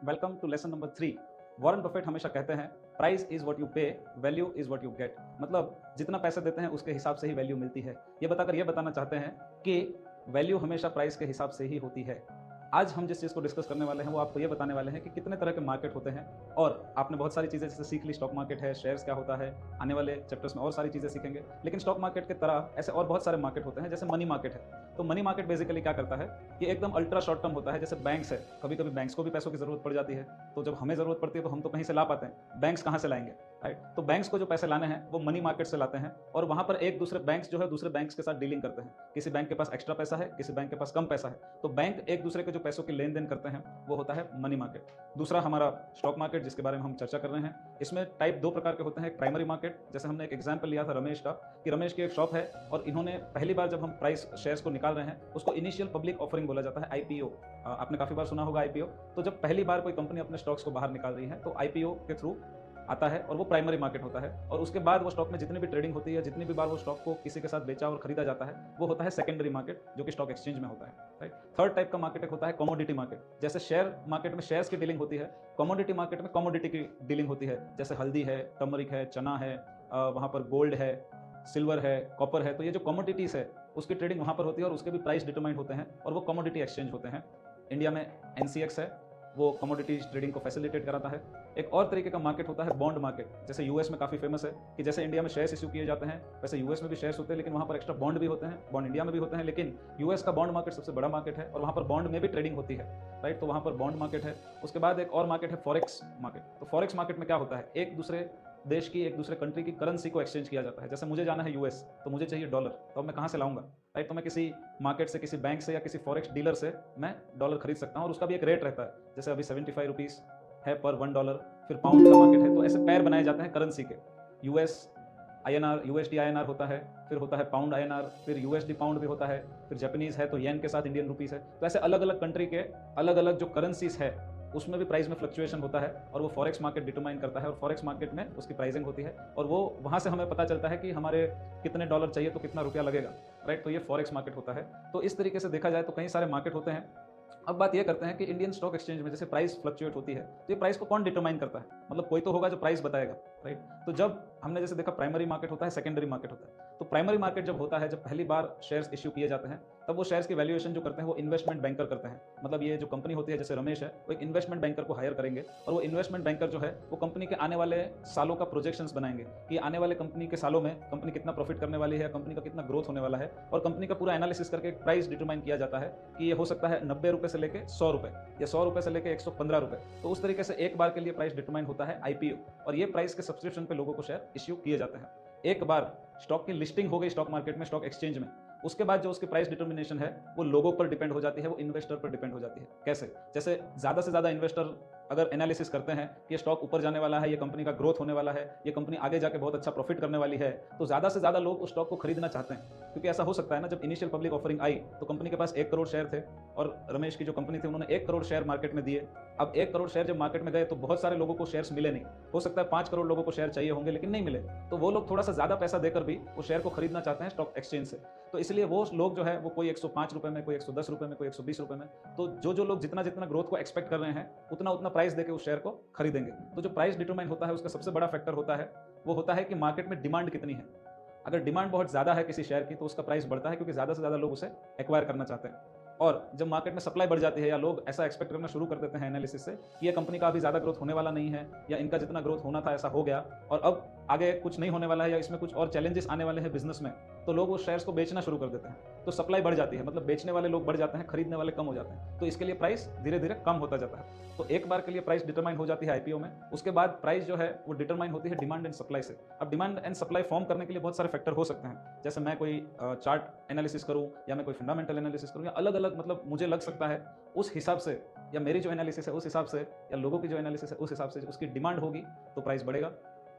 Welcome to lesson number 3। Warren Buffett हमेशा कहते हैं price is what you pay, value is what you get. मतलब जितना पैसे देते हैं उसके हिसाब से ही वैल्यू मिलती है। ये बताकर ये बताना चाहते हैं कि वैल्यू हमेशा प्राइस के हिसाब से ही होती है। आज हम जिस चीज़ को डिस्कस करने वाले हैं वो आपको ये बताने वाले हैं कि कितने तरह के मार्केट होते हैं। और आपने बहुत सारी चीज़ें जैसे सीख ली, स्टॉक मार्केट है, शेयर्स क्या होता है, आने वाले चैप्टर्स में और सारी चीज़ें सीखेंगे। लेकिन स्टॉक मार्केट की तरह ऐसे और बहुत सारे मार्केट होते हैं, जैसे मनी मार्केट है। तो मनी मार्केट बेसिकली क्या करता है, ये एकदम अल्ट्रा शॉर्ट टर्म होता है। जैसे बैंक्स है, कभी कभी बैंक्स को भी पैसों की जरूरत पड़ जाती है। तो जब हमें जरूरत पड़ती है तो हम तो कहीं से ला पाते हैं, बैंक्स कहाँ से लाएंगे, राइट। तो बैंक्स को जो पैसे लाने हैं वो मनी मार्केट से लाते हैं, और वहां पर एक दूसरे बैंक्स जो है दूसरे बैंक्स के साथ डीलिंग करते हैं। किसी बैंक के पास एक्स्ट्रा पैसा है, किसी बैंक के पास कम पैसा है, तो बैंक एक दूसरे के जो पैसों के लेन देन करते हैं वो होता है मनी मार्केट। दूसरा हमारा स्टॉक मार्केट, जिसके बारे में हम चर्चा कर रहे हैं। इसमें टाइप दो प्रकार के होते हैं। एक प्राइमरी मार्केट, जैसे हमने एक एग्जांपल लिया था रमेश का, कि रमेश की एक शॉप है और इन्होंने पहली बार जब हम प्राइस शेयर्स को निकाल रहे हैं उसको इनिशियल पब्लिक ऑफरिंग बोला जाता है, आईपीओ। आपने काफी बार सुना होगा आईपीओ। तो जब पहली बार कोई कंपनी अपने स्टॉक्स को बाहर निकाल रही है तो आईपीओ के थ्रू आता है, और वो प्राइमरी मार्केट होता है। और उसके बाद वो स्टॉक में जितनी भी ट्रेडिंग होती है, जितनी भी बार वो स्टॉक को किसी के साथ बेचा और खरीदा जाता है, वो होता है सेकेंडरी मार्केट, जो कि स्टॉक एक्सचेंज में होता है, राइट। थर्ड टाइप का मार्केट एक होता है कमोडिटी मार्केट। जैसे शेयर मार्केट में शेयर्स की डीलिंग होती है, कमोडिटी मार्केट में कमोडिटी की डीलिंग होती है। जैसे हल्दी है, टर्मरिक है, चना है, वहाँ पर गोल्ड है, सिल्वर है, कॉपर है। तो ये जो कमोडिटीज है उसकी ट्रेडिंग वहाँ पर होती है और उसके भी प्राइस डिटरमाइन होते हैं, और वो कमोडिटी एक्सचेंज होते हैं। इंडिया में एनसीएक्स है, वो कमोडिटी ट्रेडिंग को फैसिलिटेट कराता है। एक और तरीके का मार्केट होता है बॉन्ड मार्केट। जैसे यूएस में काफ़ी फेमस है कि जैसे इंडिया में शेयर्स इश्यू किए जाते हैं, वैसे यूएस में भी शेयर्स होते हैं, लेकिन वहाँ पर एक्स्ट्रा बॉन्ड भी होते हैं। बॉन्ड इंडिया में भी होते हैं, लेकिन यूएस का बॉन्ड मार्केट सबसे बड़ा मार्केट है और वहाँ पर बॉन्ड में भी ट्रेडिंग होती है, राइट। तो वहाँ पर बॉन्ड मार्केट है। उसके बाद एक और मार्केट है फॉरेक्स मार्केट। तो फॉरेक्स मार्केट में क्या होता है, एक दूसरे देश की, एक दूसरे कंट्री की करेंसी को एक्सचेंज किया जाता है। जैसे मुझे जाना है यूएस, तो मुझे चाहिए डॉलर, तो अब मैं कहाँ से लाऊंगा, राइट। तो मैं किसी मार्केट से, किसी बैंक से या किसी फॉरेक्स डीलर से मैं डॉलर खरीद सकता हूँ, और उसका भी एक रेट रहता है। जैसे अभी 75 रुपीज़ है पर $1। फिर पाउंड का मार्केट है। तो ऐसे पैर बनाए जाते हैं करेंसी के। यूएस आईएनआर, यूएसडी आईएनआर होता है, फिर होता है पाउंड आईएनआर, फिर यूएसडी पाउंड भी होता है, फिर जापानीज है तो येन के साथ इंडियन रुपीस है। तो ऐसे अलग अलग कंट्री के अलग अलग जो करेंसीज है उसमें भी प्राइस में फ्लक्चुएशन होता है, और वो फॉरेक्स मार्केट डिटरमाइन करता है, और फॉरेक्स मार्केट में उसकी प्राइसिंग होती है, और वो वहां से हमें पता चलता है कि हमारे कितने डॉलर चाहिए तो कितना रुपया लगेगा, राइट। तो ये फॉरेक्स मार्केट होता है। तो इस तरीके से देखा जाए तो कई सारे मार्केट होते हैं। अब बात ये करते हैं कि इंडियन स्टॉक एक्सचेंज में जैसे प्राइस फ्लक्चुएट होती है, तो ये प्राइस को कौन डिटरमाइन करता है, मतलब कोई तो होगा जो प्राइस बताएगा, राइट। तो जब हमने जैसे देखा प्राइमरी मार्केट होता है, सेकेंडरी मार्केट होता है। तो प्राइमरी मार्केट जब होता है, जब पहली बार शेयर्स इश्यू किए जाते हैं, तब वो शेयर्स की वैल्यूएशन जो करते हैं वो इन्वेस्टमेंट बैंकर करते हैं। मतलब ये जो कंपनी होती है, जैसे रमेश है, वो एक इन्वेस्टमेंट बैंकर को हायर करेंगे, और वो इन्वेस्टमेंट बैंकर जो है वो कंपनी के आने वाले सालों का प्रोजेक्शंस बनाएंगे कि आने वाले कंपनी के सालों में कंपनी कितना प्रॉफिट करने वाली है, कंपनी का कितना ग्रोथ होने वाला है, और कंपनी का पूरा एनालिसिस करके एक प्राइस डिटरमाइन किया जाता है कि ये हो सकता है 90 रुपए से लेकर 100 रुपए, या 100 रुपए से लेकर 115 रुपए। तो उस तरीके से एक बार के लिए प्राइस डिटरमाइन होता है आईपीओ, और ये प्राइस के सब्सक्रिप्शन पे लोगों को शेयर इश्यू किए जाते हैं। एक बार स्टॉक की लिस्टिंग हो गई स्टॉक मार्केट में, स्टॉक एक्सचेंज में, उसके बाद जो उसकी प्राइस डिटर्मिनेशन है वो लोगों पर डिपेंड हो जाती है, वो इन्वेस्टर पर डिपेंड हो जाती है। कैसे? जैसे ज्यादा से ज्यादा इन्वेस्टर अगर एनालिसिस करते हैं कि ये स्टॉक ऊपर जाने वाला है, ये कंपनी का ग्रोथ होने वाला है, ये कंपनी आगे जाके बहुत अच्छा प्रॉफिट करने वाली है, तो ज्यादा से ज्यादा लोग उस स्टॉक को खरीदना चाहते हैं। क्योंकि ऐसा हो सकता है ना, जब इनिशियल पब्लिक ऑफरिंग आई तो कंपनी के पास 1 करोड़ शेयर थे, और रमेश की जो कंपनी थी उन्होंने 1 करोड़ शेयर मार्केट में दिए। अब 1 करोड़ शेयर जब मार्केट में गए तो बहुत सारे लोगों को शेयर्स मिले नहीं। हो सकता है 5 करोड़ लोगों को शेयर चाहिए होंगे लेकिन नहीं मिले, तो वो लोग थोड़ा सा ज्यादा पैसा देकर भी वो शेयर को खरीदना चाहते हैं स्टॉक एक्सचेंज से। तो इसलिए वो लोग जो है वो कोई 105 रुपए में, कोई 110 रुपए में, कोई 120 रुपए में, तो जो लोग जितना जितना ग्रोथ को एक्सपेक्ट कर रहे हैं उतना उतना प्राइस देके उस शेयर को खरीदेंगे। तो जो प्राइस डिटरमाइन होता है उसका सबसे बड़ा फैक्टर होता है, वो होता है कि मार्केट में डिमांड कितनी है। अगर डिमांड बहुत ज्यादा है किसी शेयर की तो उसका प्राइस बढ़ता है, क्योंकि ज्यादा से ज्यादा लोग उसे एक्वायर करना चाहते हैं। और जब मार्केट में सप्लाई बढ़ जाती है, या लोग ऐसा एक्सपेक्ट करना शुरू कर देते हैं एनालिसिस से कि ये कंपनी का अभी ज्यादा ग्रोथ होने वाला नहीं है, या इनका जितना ग्रोथ होना था ऐसा हो गया और अब आगे कुछ नहीं होने वाला है, या इसमें कुछ और चैलेंजेस आने वाले हैं बिजनेस में, तो लोग उस शेयर्स को बेचना शुरू कर देते हैं। तो सप्लाई बढ़ जाती है, मतलब बेचने वाले लोग बढ़ जाते हैं, खरीदने वाले कम हो जाते हैं। तो इसके लिए प्राइस धीरे धीरे कम होता जाता है। तो एक बार के लिए प्राइस डिटरमाइन हो जाती है आईपीओ में। उसके बाद प्राइस जो है वो डिटरमाइन होती है डिमांड एंड सप्लाई से। अब डिमांड एंड सप्लाई फॉर्म करने के लिए बहुत सारे फैक्टर हो सकते हैं। जैसे मैं कोई चार्ट एनालिसिस करूं, या मैं कोई फंडामेंटल एनालिसिस करूं, या अलग अलग, मतलब मुझे लग सकता है उस हिसाब से, या मेरी जो एनालिसिस है उस हिसाब से, या लोगों की जो एनालिसिस है उस हिसाब से, उसकी डिमांड होगी तो प्राइस बढ़ेगा,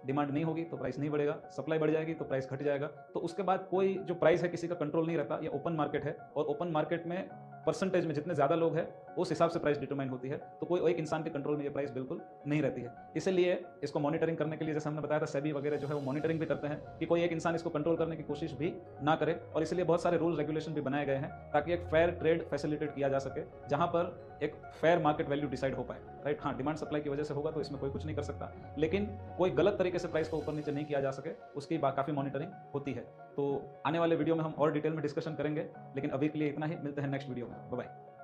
डिमांड नहीं होगी तो प्राइस नहीं बढ़ेगा, सप्लाई बढ़ जाएगी तो प्राइस घट जाएगा। तो उसके बाद कोई जो प्राइस है किसी का कंट्रोल नहीं रहता। ये ओपन मार्केट है, और ओपन मार्केट में परसेंटेज में जितने ज़्यादा लोग हैं उस हिसाब से प्राइस डिटरमाइन होती है। तो कोई एक इंसान के कंट्रोल में ये प्राइस बिल्कुल नहीं रहती है। इसीलिए इसको मॉनिटरिंग करने के लिए जैसे हमने बताया था, सेबी वगैरह जो है वो मॉनिटरिंग भी करते हैं कि कोई एक इंसान इसको कंट्रोल करने की कोशिश भी ना करे, और इसलिए बहुत सारे रूल रेगुलेशन भी बनाए गए हैं ताकि एक फेयर ट्रेड फैसिलिटेट किया जा सके, जहां पर एक फेयर मार्केट वैल्यू डिसाइड हो पाए। राइट, हाँ, डिमांड सप्लाई की वजह से होगा तो इसमें कोई कुछ नहीं कर सकता, लेकिन कोई गलत तरीके से प्राइस को ऊपर नीचे नहीं किया जा सके, उसकी काफ़ी मॉनिटरिंग होती है। तो आने वाले वीडियो में हम और डिटेल में डिस्कशन करेंगे, लेकिन अभी के लिए इतना ही। मिलते हैं नेक्स्ट वीडियो में। Bye bye.